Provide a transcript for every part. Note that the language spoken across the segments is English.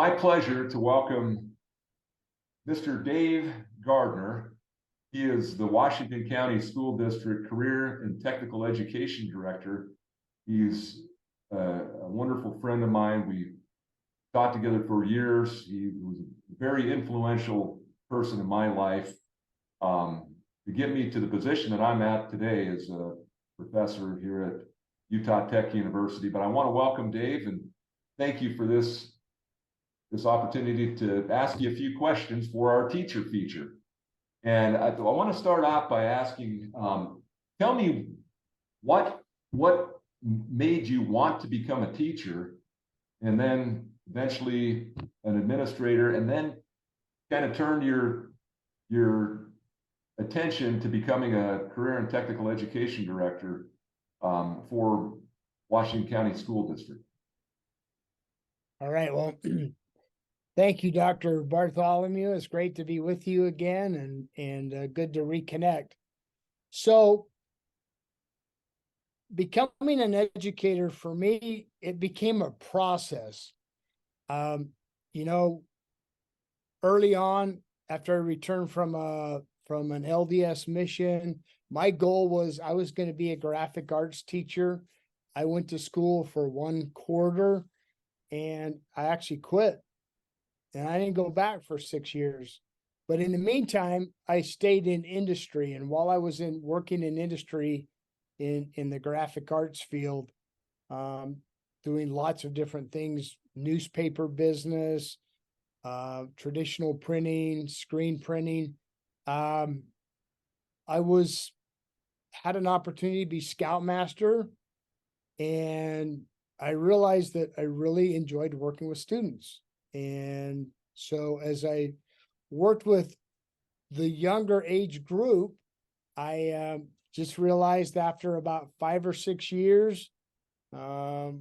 my pleasure to welcome Mr. Dave Gardner. He is the Washington County School District Career and Technical Education Director. He's a wonderful friend of mine. We taught together for years. He was a very influential person in my life to get me to the position that I'm at today as a professor here at Utah Tech University. But I want to welcome Dave and thank you for this opportunity to ask you a few questions for our teacher feature. And I want to start off by asking, tell me what made you want to become a teacher and then eventually an administrator, and then kind of turned your attention to becoming a career and technical education director for Washington County School District. All right, well, thank you, Dr. Bartholomew. It's great to be with you again and good to reconnect. So becoming an educator for me, it became a process. Early on, after I returned from an LDS mission, my goal was I was going to be a graphic arts teacher. I went to school for 1 quarter and I actually quit. And I didn't go back for 6 years. But in the meantime, I stayed in industry. And while I was working in industry in the graphic arts field, doing lots of different things, newspaper business, traditional printing, screen printing. I had an opportunity to be scoutmaster, and I realized that I really enjoyed working with students. And so as I worked with the younger age group, I just realized after about 5 or 6 years of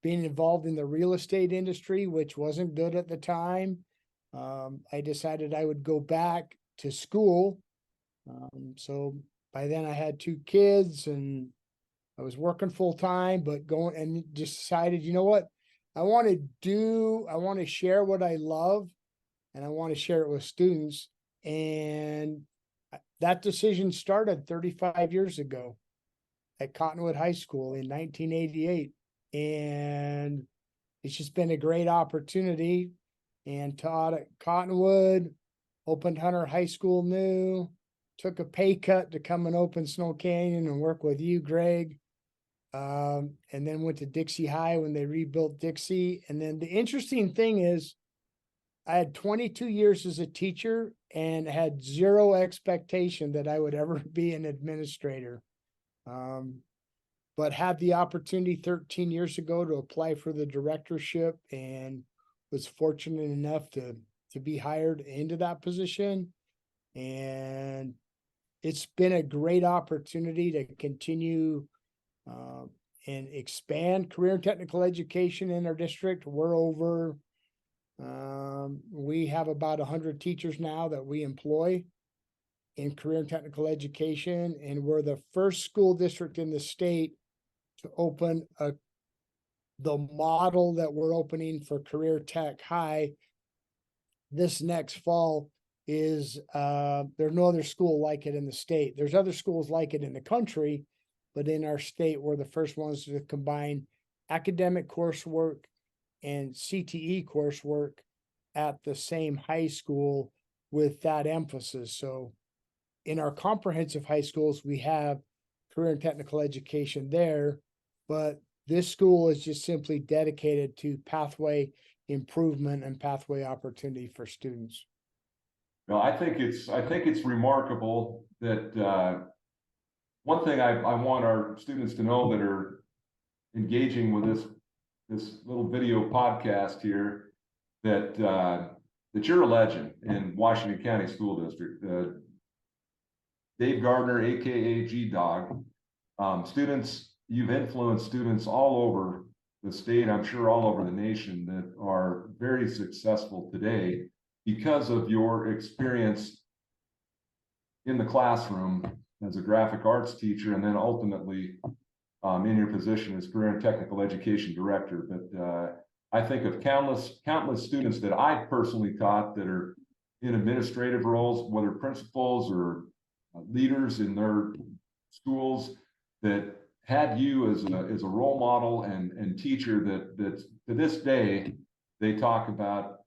being involved in the real estate industry, which wasn't good at the time, I decided I would go back to school. So by then I had 2 kids and I was working full time, but going and just decided, you know what? I want to share what I love, and I want to share it with students. And that decision started 35 years ago at Cottonwood High School in 1988. And it's just been a great opportunity, and taught at Cottonwood, opened Hunter High School new, took a pay cut to come and open Snow Canyon and work with you, Greg. And then went to Dixie High when they rebuilt Dixie. And then the interesting thing is I had 22 years as a teacher and had zero expectation that I would ever be an administrator. But had the opportunity 13 years ago to apply for the directorship and was fortunate enough to be hired into that position. And it's been a great opportunity to continue and expand career and technical education in our district. We have about 100 teachers now that we employ in career and technical education, and we're the first school district in the state to open the model that we're opening for Career Tech High this next fall. There's no other school like it in the state. There's other schools like it in the country, but in our state, we're the first ones to combine academic coursework and CTE coursework at the same high school with that emphasis. So in our comprehensive high schools, we have career and technical education there, but this school is just simply dedicated to pathway improvement and pathway opportunity for students. No, I think it's remarkable that one thing I want our students to know that are engaging with this little video podcast here, that you're a legend in Washington County School District. Dave Gardner, aka G-Dog. Students, you've influenced students all over the state, I'm sure all over the nation, that are very successful today because of your experience in the classroom as a graphic arts teacher, and then ultimately in your position as career and technical education director. But I think of countless students that I personally taught that are in administrative roles, whether principals or leaders in their schools, that had you as a role model and teacher, that to this day they talk about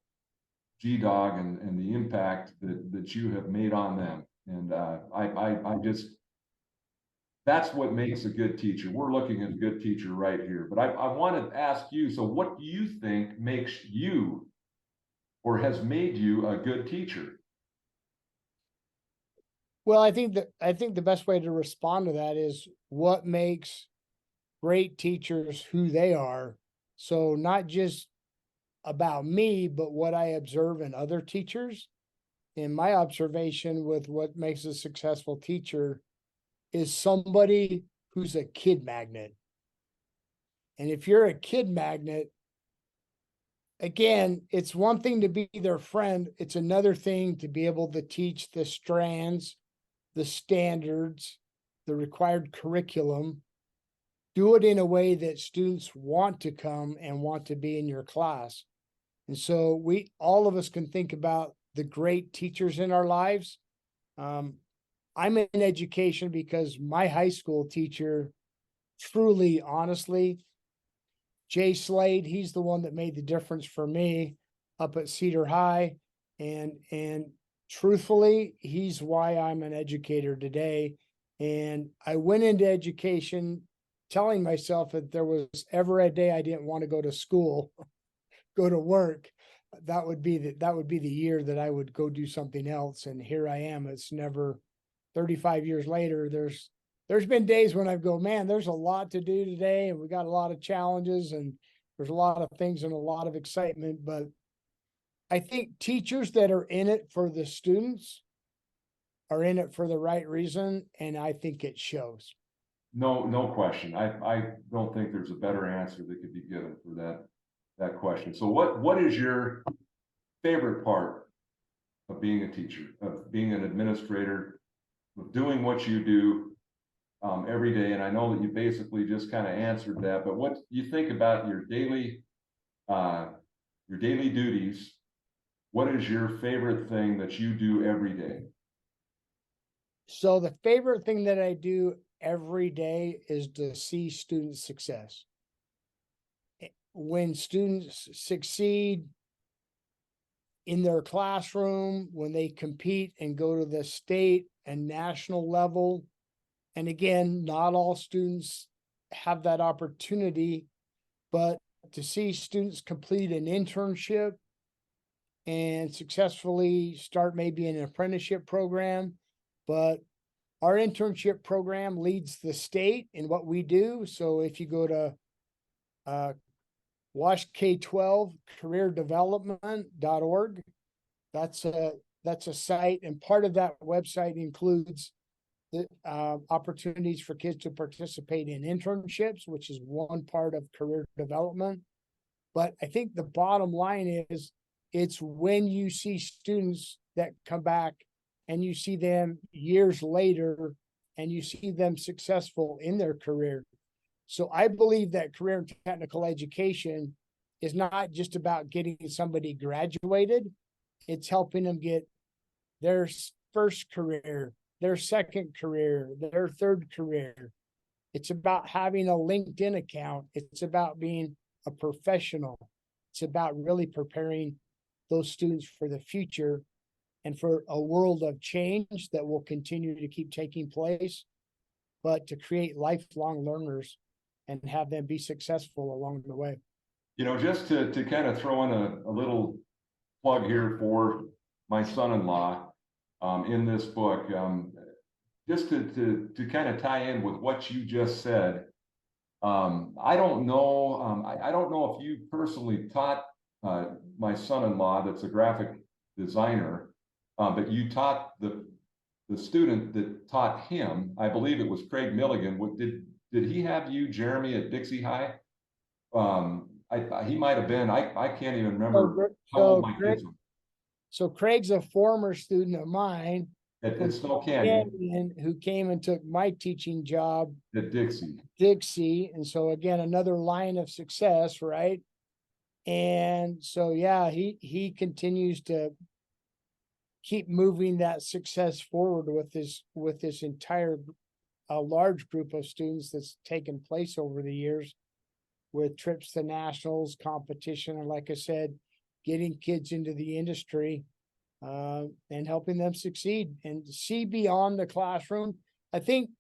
GDOG and the impact that you have made on them. And I just, that's what makes a good teacher. We're looking at a good teacher right here. But I want to ask you, so what do you think makes you or has made you a good teacher? Well, I think the best way to respond to that is what makes great teachers who they are. So not just about me, but what I observe in other teachers. And my observation with what makes a successful teacher is somebody who's a kid magnet. And if you're a kid magnet, again, it's one thing to be their friend. It's another thing to be able to teach the strands, the standards, the required curriculum, do it in a way that students want to come and want to be in your class. And so all of us can think about the great teachers in our lives. I'm in education because my high school teacher, truly, honestly, Jay Slade, he's the one that made the difference for me up at Cedar High. And truthfully, he's why I'm an educator today. And I went into education telling myself that there was ever a day I didn't want to go to school, go to work, that would be the year that I would go do something else. And here I am. It's never 35 years later. There's been days when I go, man, there's a lot to do today, and we got a lot of challenges, and there's a lot of things and a lot of excitement. But I think teachers that are in it for the students are in it for the right reason, and I think it shows. No question. I don't think there's a better answer that could be given for that question. So what is your favorite part of being a teacher, of being an administrator, of doing what you do every day? And I know that you basically just kind of answered that, but what you think about your daily duties? What is your favorite thing that you do every day? So the favorite thing that I do every day is to see student success. When students succeed in their classroom, when they compete and go to the state and national level, and again, not all students have that opportunity, but to see students complete an internship and successfully start maybe an apprenticeship program, but our internship program leads the state in what we do. So if you go to Wash K-12 careerdevelopment.org, that's a site, and part of that website includes the opportunities for kids to participate in internships, which is one part of career development. But I think the bottom line is, it's when you see students that come back and you see them years later and you see them successful in their career. So I believe that career and technical education is not just about getting somebody graduated. It's helping them get their first career, their second career, their third career. It's about having a LinkedIn account. It's about being a professional. It's about really preparing those students for the future and for a world of change that will continue to keep taking place, but to create lifelong learners and have them be successful along the way. You know, just to kind of throw in a little plug here for my son-in-law in this book, just to kind of tie in with what you just said. I don't know. I don't know if you personally taught my son-in-law, that's a graphic designer, but you taught the student that taught him. I believe it was Craig Milligan. What did he have you, Jeremy, at Dixie High? He might have been. I can't even remember how old my kids were. So Craig's a former student of mine At Snow Canyon, who came and took my teaching job at Dixie. And so again, another line of success, right? And so, yeah, he continues to keep moving that success forward with this entire a large group of students that's taken place over the years with trips to nationals, competition, and like I said, getting kids into the industry and helping them succeed and see beyond the classroom. I think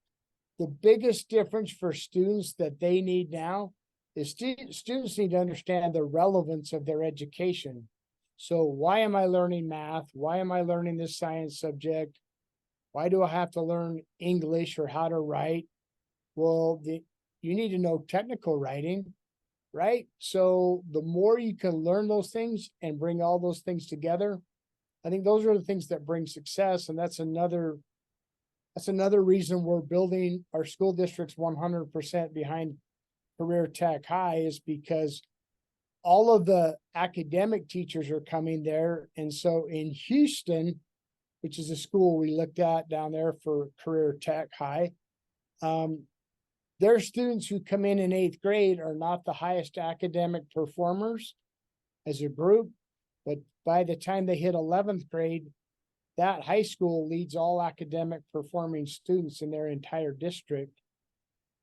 the biggest difference for students that they need now is students need to understand the relevance of their education. So why am I learning math? Why am I learning this science subject? Why do I have to learn English or how to write? Well, you need to know technical writing, right? So the more you can learn those things and bring all those things together, I think those are the things that bring success. And that's another reason we're building our school districts 100% behind Career Tech High, is because all of the academic teachers are coming there. And so in Houston, which is a school we looked at down there for Career Tech High, their students who come in 8th grade are not the highest academic performers as a group, but by the time they hit 11th grade, that high school leads all academic performing students in their entire district.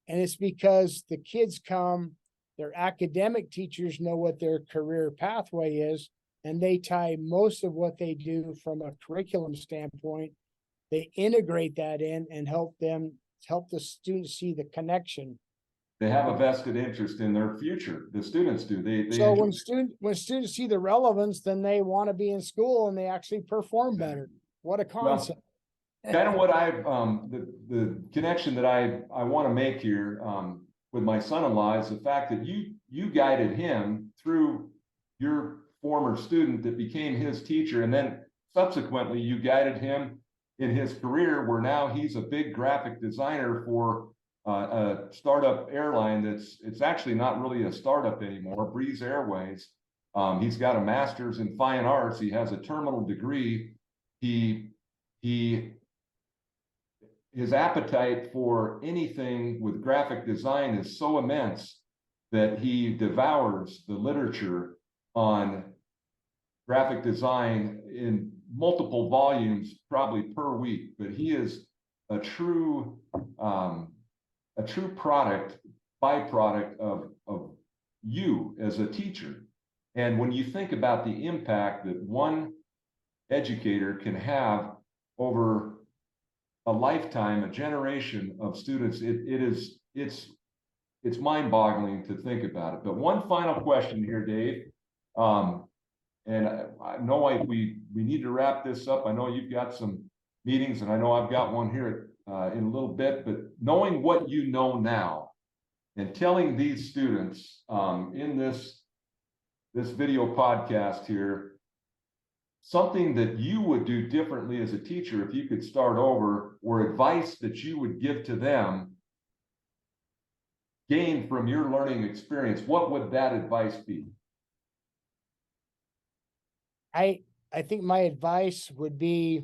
And it's because the kids come, their academic teachers know what their career pathway is, and they tie most of what they do from a curriculum standpoint. They integrate that in and help the students see the connection. They have a vested interest in their future. The students do. They So enjoy when students see the relevance, then they want to be in school and they actually perform better. What a well, concept. kind of what I the connection that I want to make here with my son-in-law is the fact that you guided him through your former student that became his teacher, and then subsequently you guided him in his career, where now he's a big graphic designer for a startup airline it's actually not really a startup anymore, Breeze Airways. He's got a master's in fine arts. He has a terminal degree. He his appetite for anything with graphic design is so immense that he devours the literature on graphic design in multiple volumes, probably per week. But he is a true byproduct of you as a teacher. And when you think about the impact that one educator can have over a lifetime, a generation of students, it's mind-boggling to think about it. But one final question here, Dave, and I know we need to wrap this up. I know you've got some meetings, and I know I've got one here in a little bit. But knowing what you know now, and telling these students in this video podcast here, something that you would do differently as a teacher if you could start over, or advice that you would give to them gained from your learning experience, what would that advice be? I think my advice would be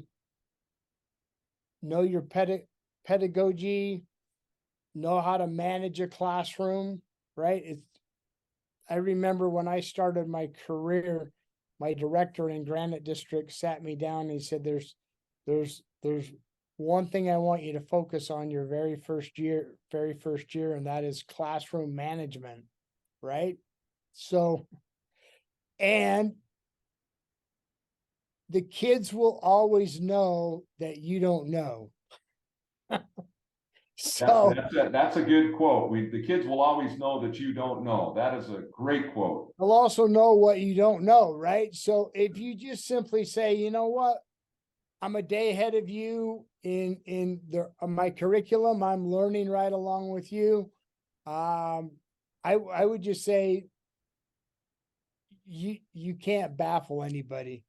know your pedagogy, know how to manage a classroom, right? I remember when I started my career, my director in Granite District sat me down and he said, there's one thing I want you to focus on your very first year, and that is classroom management, right? So, and the kids will always know that you don't know. So that's a good quote. The kids will always know that you don't know. That is a great quote. they'll also know what you don't know, right? So if you just simply say, you know what, I'm a day ahead of you in my curriculum, I'm learning right along with you. I would just say you can't baffle anybody,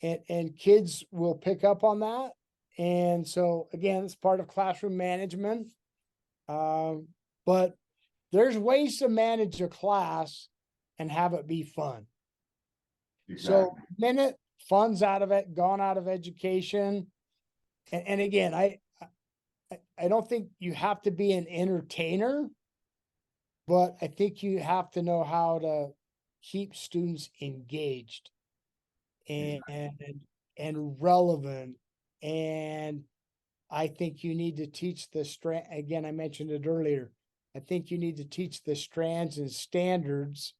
and kids will pick up on that. And so again, it's part of classroom management. But there's ways to manage a class and have it be fun. Exactly. So minute fun's out of it, gone out of education. And again, I don't think you have to be an entertainer, but I think you have to know how to keep students engaged and Exactly. and relevant. And I think you need to teach the again, I mentioned it earlier. I think you need to teach the strands and standards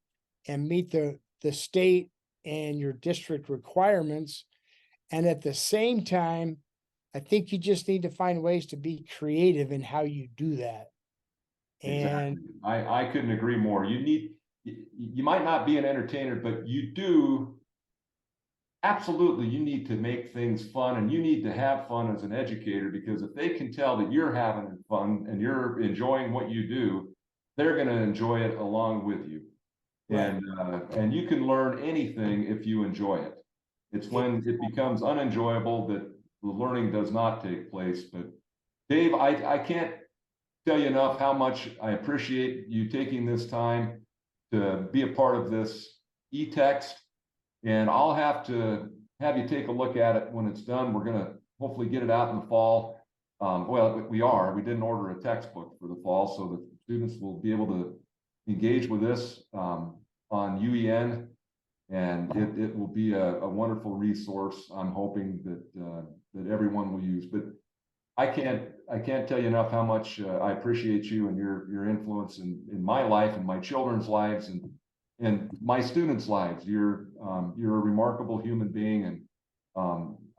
and meet the state and your district requirements. And at the same time, I think you just need to find ways to be creative in how you do that. And Exactly. I couldn't agree more. You might not be an entertainer, but you do absolutely, you need to make things fun, and you need to have fun as an educator, because if they can tell that you're having fun and you're enjoying what you do, they're going to enjoy it along with you. right. And you can learn anything if you enjoy it. It's It, when it becomes unenjoyable that the learning does not take place. But Dave, I can't tell you enough how much I appreciate you taking this time to be a part of this e-text. And I'll have to have you take a look at it when it's done. We're gonna hopefully get it out in the fall. Well, we didn't order a textbook for the fall, so the students will be able to engage with this on UEN, and it will be a wonderful resource. I'm hoping that everyone will use. But I can't tell you enough how much I appreciate you and your influence in my life and my children's lives and my students' lives. You're a remarkable human being, and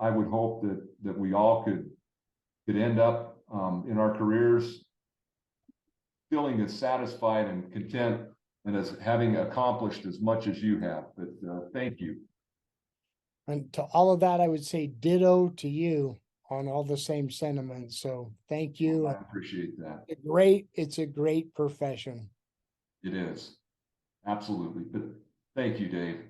I would hope that we all could end up in our careers feeling as satisfied and content and as having accomplished as much as you have. But thank you. and to all of that, I would say ditto to you on all the same sentiments. So thank you. I appreciate that. It's a great profession. It is absolutely. But thank you, Dave.